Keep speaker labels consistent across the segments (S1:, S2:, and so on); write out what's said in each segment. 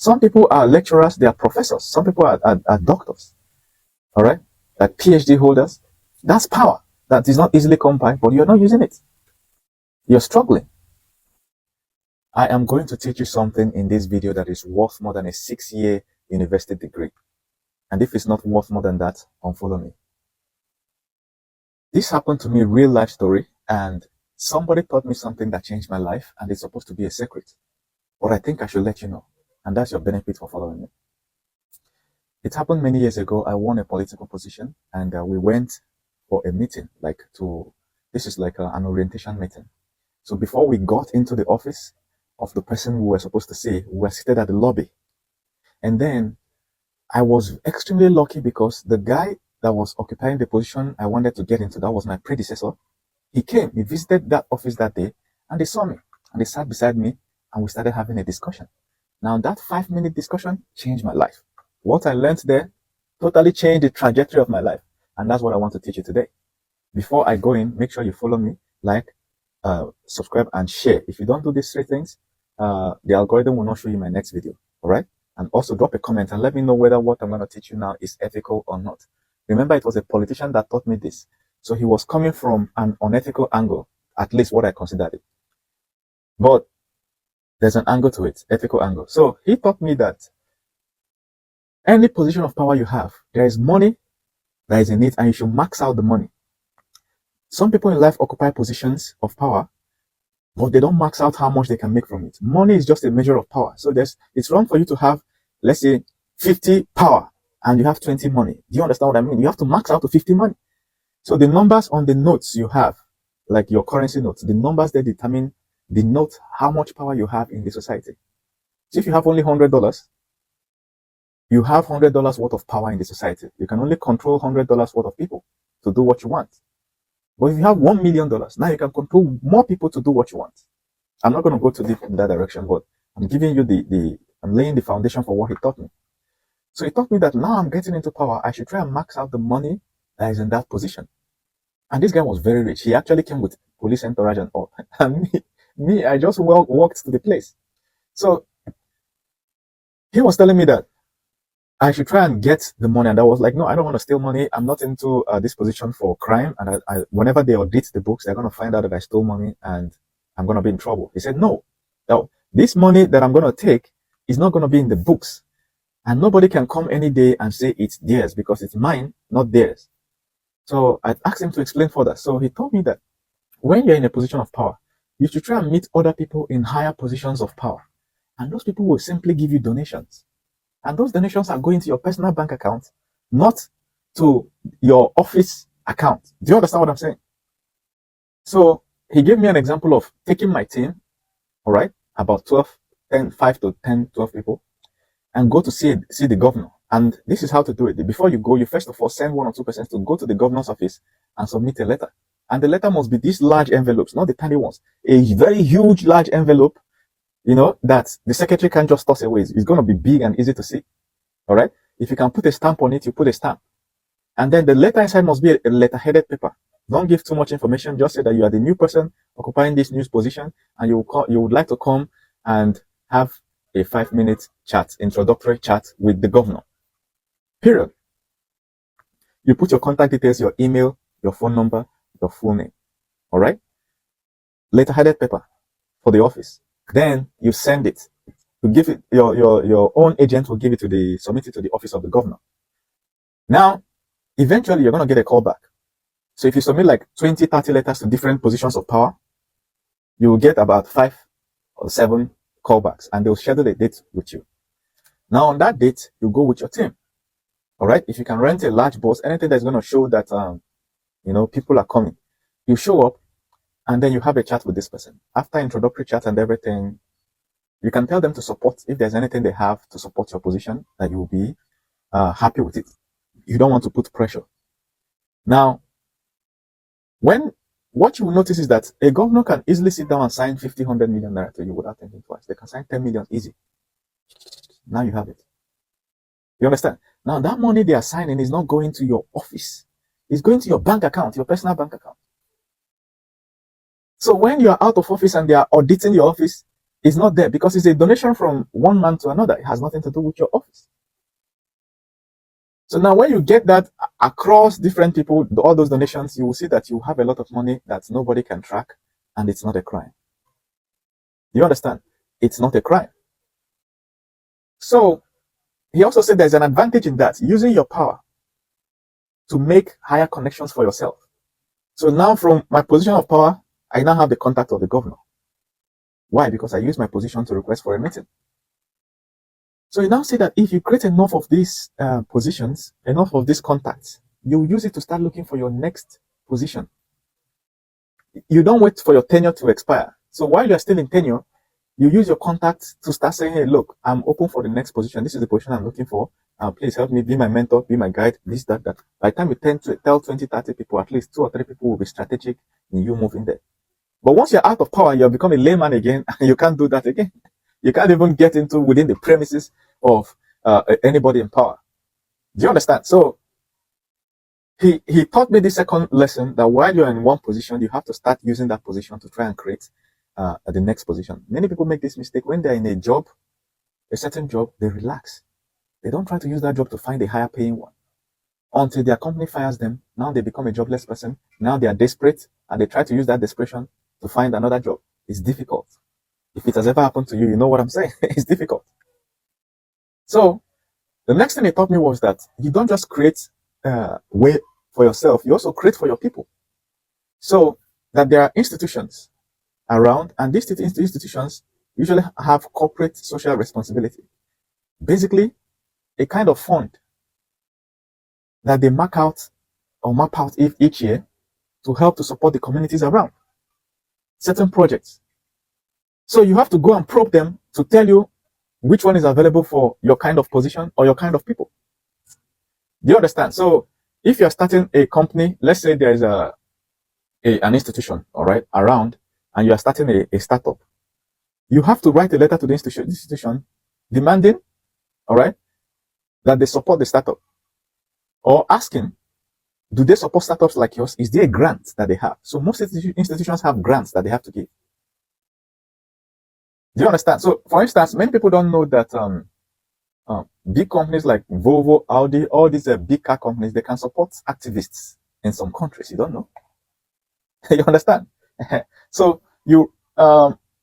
S1: Some people are lecturers, they are professors. Some people are doctors, all right? Like PhD holders. That's power that is not easily come by, but you're not using it. You're struggling. I am going to teach you something in this video that is worth more than a 6-year university degree. And if it's not worth more than that, unfollow me. This happened to me, real life story, and somebody taught me something that changed my life, and it's supposed to be a secret. But I think I should let you know, and that's your benefit for following me. It happened many years ago. I won a political position, and we went for a meeting, this is like an orientation meeting. So before we got into the office of the person we were supposed to see, we were seated at the lobby. And then I was extremely lucky because the guy that was occupying the position I wanted to get into, that was my predecessor. He came, he visited that office that day, and they saw me, and they sat beside me, and we started having a discussion. Now that 5-minute discussion changed my life. What I learned there totally changed the trajectory of my life, and that's what I want to teach you today. Before I go in, make sure you follow me, like, subscribe, and share. If you don't do these 3 things, the algorithm will not show you my next video, all right? And also drop a comment and let me know whether what I'm going to teach you now is ethical or not. Remember, it was a politician that taught me this. So he was coming from an unethical angle, at least what I considered it. But there's an angle to it, ethical angle. So he taught me that any position of power you have, there is money, there is in it, and you should max out the money. Some people in life occupy positions of power, but they don't max out how much they can make from it. Money is just a measure of power. So it's wrong for you to have, let's say, 50 power and you have 20 money. Do you understand what I mean? You have to max out to 50 money. So the numbers on the notes you have, like your currency notes, the numbers they determine the note, how much power you have in the society. So if you have only $100, you have $100 worth of power in the society. You can only control $100 worth of people to do what you want. But if you have $1 million, now you can control more people to do what you want. I'm not going to go too deep in that direction, but I'm giving you I'm laying the foundation for what he taught me. So he taught me that now I'm getting into power, I should try and max out the money that is in that position. And this guy was very rich. He actually came with police entourage and all. And me, I just walked to the place. So he was telling me that I should try and get the money. And I was like, no, I don't want to steal money. I'm not into this position for crime. And whenever they audit the books, they're going to find out that I stole money and I'm going to be in trouble. He said, no, this money that I'm going to take is not going to be in the books. And nobody can come any day and say it's theirs because it's mine, not theirs. So I asked him to explain further. So he told me that when you're in a position of power, you should try and meet other people in higher positions of power. And those people will simply give you donations. And those donations are going to your personal bank account, not to your office account. Do you understand what I'm saying? So he gave me an example of taking my team, all right, about 5 to 10, 12 people, and go to see the governor. And this is how to do it. Before you go, you first of all send 1 or 2 persons to go to the governor's office and submit a letter. And the letter must be these large envelopes, not the tiny ones. A very huge, large envelope, that the secretary can't just toss away. It's going to be big and easy to see. All right. If you can put a stamp on it, you put a stamp. And then the letter inside must be a letter-headed paper. Don't give too much information. Just say that you are the new person occupying this new position and you would like to come and have a 5-minute chat, introductory chat with the governor. Period. You put your contact details, your email, your phone number, your full name. All right. Letter-headed paper for the office. Then you send it. You give it, your own agent will give it submit it to the office of the governor. Now, eventually you're going to get a call back. So if you submit like 20, 30 letters to different positions of power, you will get about 5 or 7 callbacks and they'll schedule a date with you. Now on that date, you go with your team. All right. If you can rent a large bus, anything that's going to show that, people are coming, you show up and then you have a chat with this person. After introductory chat and everything, you can tell them to support. If there's anything they have to support your position, that you will be happy with it. You don't want to put pressure. Now, what you will notice is that a governor can easily sit down and sign 50, 100 million naira to you without thinking twice. They can sign 10 million easy. Now you have it. You understand? Now that money they are signing is not going to your office. It's going to your bank account, your personal bank account. So when you are out of office and they are auditing your office, is not there because it's a donation from one man to another. It has nothing to do with your office. So now when you get that across different people, all those donations, you will see that you have a lot of money that nobody can track, and it's not a crime. You understand? It's not a crime. So he also said there's an advantage in that, using your power to make higher connections for yourself. So now from my position of power, I now have the contact of the governor. Why? Because I use my position to request for a meeting. So you now see that if you create enough of these positions, enough of these contacts, you use it to start looking for your next position. You don't wait for your tenure to expire. So while you're still in tenure, you use your contacts to start saying, hey, look, I'm open for the next position. This is the position I'm looking for. Please help me, be my mentor, be my guide, this, that, that. By the time you tend to tell 20, 30 people, at least 2 or 3 people will be strategic in you moving there. But once you're out of power, you've become a layman again, and you can't do that again. You can't even get into within the premises of anybody in power. Do you understand? So he taught me the second lesson, that while you're in one position, you have to start using that position to try and create the next position. Many people make this mistake when they're in a job, a certain job, they relax. They don't try to use that job to find a higher paying one. Until their company fires them, now they become a jobless person. Now they are desperate, and they try to use that desperation to find another job. It's difficult. If it has ever happened to you, you know what I'm saying. It's difficult. So the next thing he taught me was that you don't just create way for yourself, you also create for your people. So that there are institutions around, and these institutions usually have corporate social responsibility. Basically, a kind of fund that they map out each year to help to support the communities around certain projects. So you have to go and probe them to tell you which one is available for your kind of position or your kind of people. Do you understand? So if you're starting a company, let's say there's an institution, all right, around, and you are starting a startup, you have to write a letter to the institution demanding, all right, that they support the startup, or asking, do they support startups like yours? Is there a grant that they have? So most institutions have grants that they have to give. Do you understand? So for instance, many people don't know that big companies like Volvo, Audi, all these big car companies, they can support activists in some countries. You don't know. You understand? So you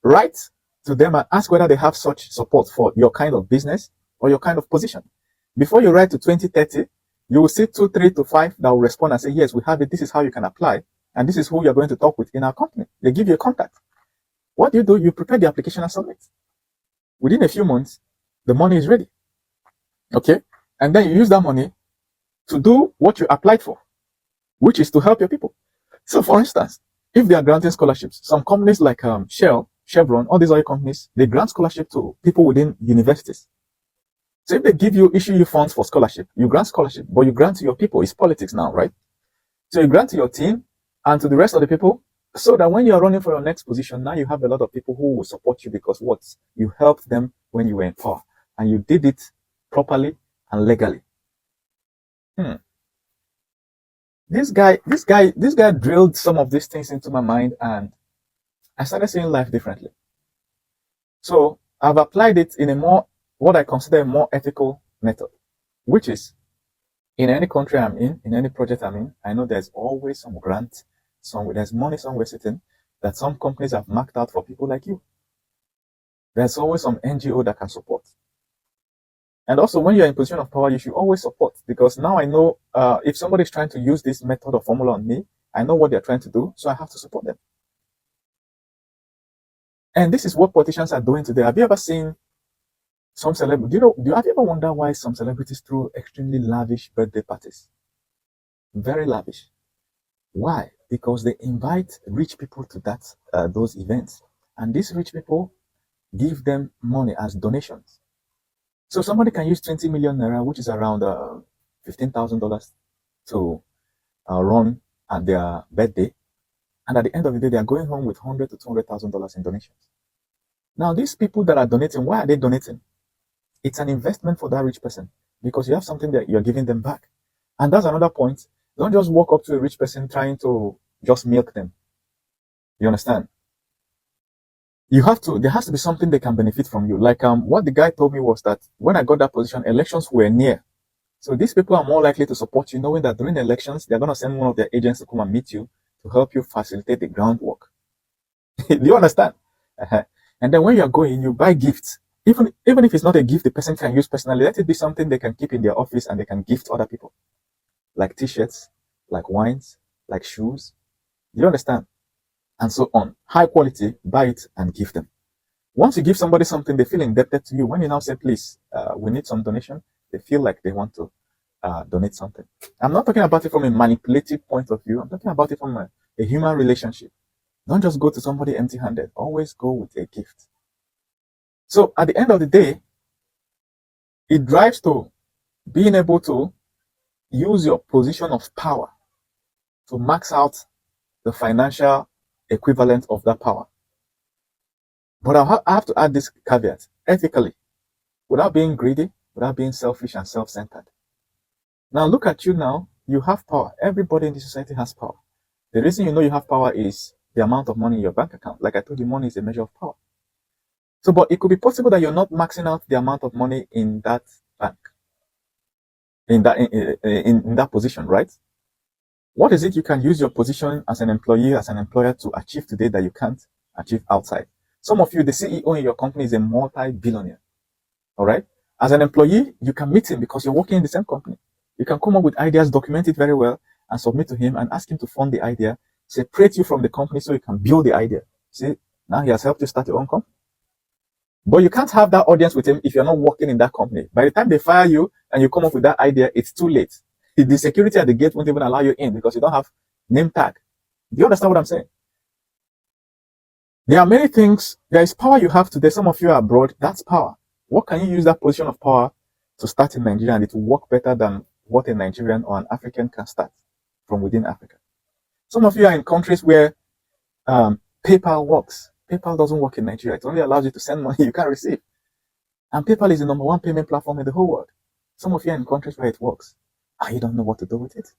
S1: write to them and ask whether they have such support for your kind of business or your kind of position. Before you write to 2030, you will see 2, 3 to 5 that will respond and say, yes, we have it. This is how you can apply. And this is who you're going to talk with in our company. They give you a contact. What do? You prepare the application and submit. Within a few months, the money is ready. Okay? And then you use that money to do what you applied for, which is to help your people. So for instance, if they are granting scholarships, some companies like Shell, Chevron, all these other companies, they grant scholarship to people within universities. So if they issue you funds for scholarship, you grant scholarship, but you grant to your people. It's politics now, right? So you grant to your team and to the rest of the people, so that when you are running for your next position, now you have a lot of people who will support you because what? You helped them when you were in power, and you did it properly and legally. This guy drilled some of these things into my mind, and I started seeing life differently. So I've applied it in what I consider a more ethical method, which is, in any country I'm in any project I'm in, I know there's always some grant, there's money somewhere sitting that some companies have marked out for people like you. There's always some NGO that can support. And also, when you're in position of power, you should always support, because now I know if somebody's trying to use this method or formula on me, I know what they're trying to do, so I have to support them. And this is what politicians are doing today. Have you ever seen some celebrities? Have you ever wondered why some celebrities throw extremely lavish birthday parties? Very lavish. Why? Because they invite rich people to those events, and these rich people give them money as donations. So somebody can use 20 million naira, which is around $15,000, to run at their birthday, and at the end of the day, they are going home with $100,000 to $200,000 in donations. Now, these people that are donating, why are they donating? It's an investment for that rich person, because you have something that you're giving them back. And that's another point. Don't just walk up to a rich person trying to just milk them. You understand? there has to be something they can benefit from you. Like what the guy told me was that when I got that position, elections were near. So these people are more likely to support you, knowing that during the elections, they're going to send one of their agents to come and meet you to help you facilitate the groundwork. Do you understand? Uh-huh. And then when you're going, you buy gifts. Even if it's not a gift the person can use personally, let it be something they can keep in their office and they can gift other people. Like t-shirts, like wines, like shoes. Do you understand? And so on. High quality, buy it and give them. Once you give somebody something, they feel indebted to you. When you now say, please, we need some donation, they feel like they want to donate something. I'm not talking about it from a manipulative point of view. I'm talking about it from a human relationship. Don't just go to somebody empty-handed. Always go with a gift. So at the end of the day, it drives to being able to use your position of power to max out the financial equivalent of that power. But I have to add this caveat, ethically, without being greedy, without being selfish and self-centered. Now look at you now, you have power. Everybody in the society has power. The reason you know you have power is the amount of money in your bank account. Like I told you, money is a measure of power. So, but it could be possible that you're not maxing out the amount of money in that bank, in that position, right? What is it you can use your position as an employee, as an employer to achieve today that you can't achieve outside? Some of you, the CEO in your company is a multi-billionaire, all right? As an employee, you can meet him because you're working in the same company. You can come up with ideas, document it very well, and submit to him and ask him to fund the idea, separate you from the company so you can build the idea. See, now he has helped you start your own company. But you can't have that audience with him if you're not working in that company. By the time they fire you and you come up with that idea, it's too late. The security at the gate won't even allow you in because you don't have name tag. Do you understand what I'm saying? There are many things. There is power you have today. Some of you are abroad. That's power. What can you use that position of power to start in Nigeria and it will work better than what a Nigerian or an African can start from within Africa? Some of you are in countries where PayPal works. PayPal doesn't work in Nigeria. It only allows you to send money you can't receive. And PayPal is the number one payment platform in the whole world. Some of you are in countries where it works and you don't know what to do with it.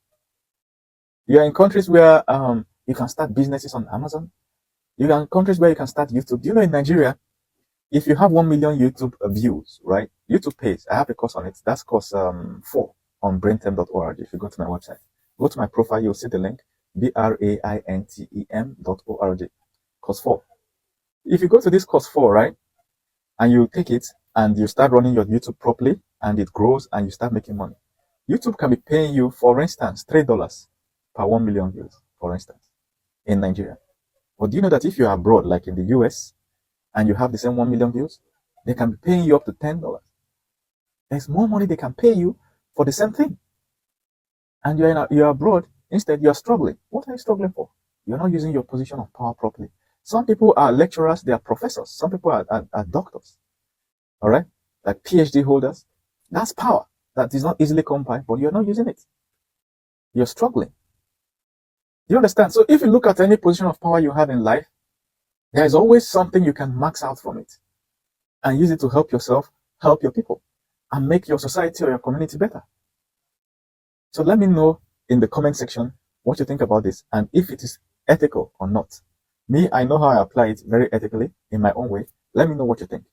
S1: You are in countries where you can start businesses on Amazon. You are in countries where you can start YouTube. Do you know in Nigeria, if you have 1 million YouTube views, right? YouTube pays. I have a course on it. That's course 4 on braintem.org. If you go to my website, go to my profile, you'll see the link, braintem.org. Course 4. If you go to this course 4, right, and you take it and you start running your YouTube properly and it grows and you start making money, YouTube can be paying you, for instance, $3 per 1 million views, for instance, in Nigeria. But do you know that if you're abroad, like in the US, and you have the same 1 million views, they can be paying you up to $10. There's more money they can pay you for the same thing. And you're abroad, instead you're struggling. What are you struggling for? You're not using your position of power properly. Some people are lecturers, they are professors. Some people are doctors. All right? Like PhD holders. That's power that is not easily come by, but you're not using it. You're struggling. You understand? So if you look at any position of power you have in life, there is always something you can max out from it and use it to help yourself, help your people, and make your society or your community better. So let me know in the comment section what you think about this and if it is ethical or not. Me, I know how I apply it very ethically in my own way. Let me know what you think.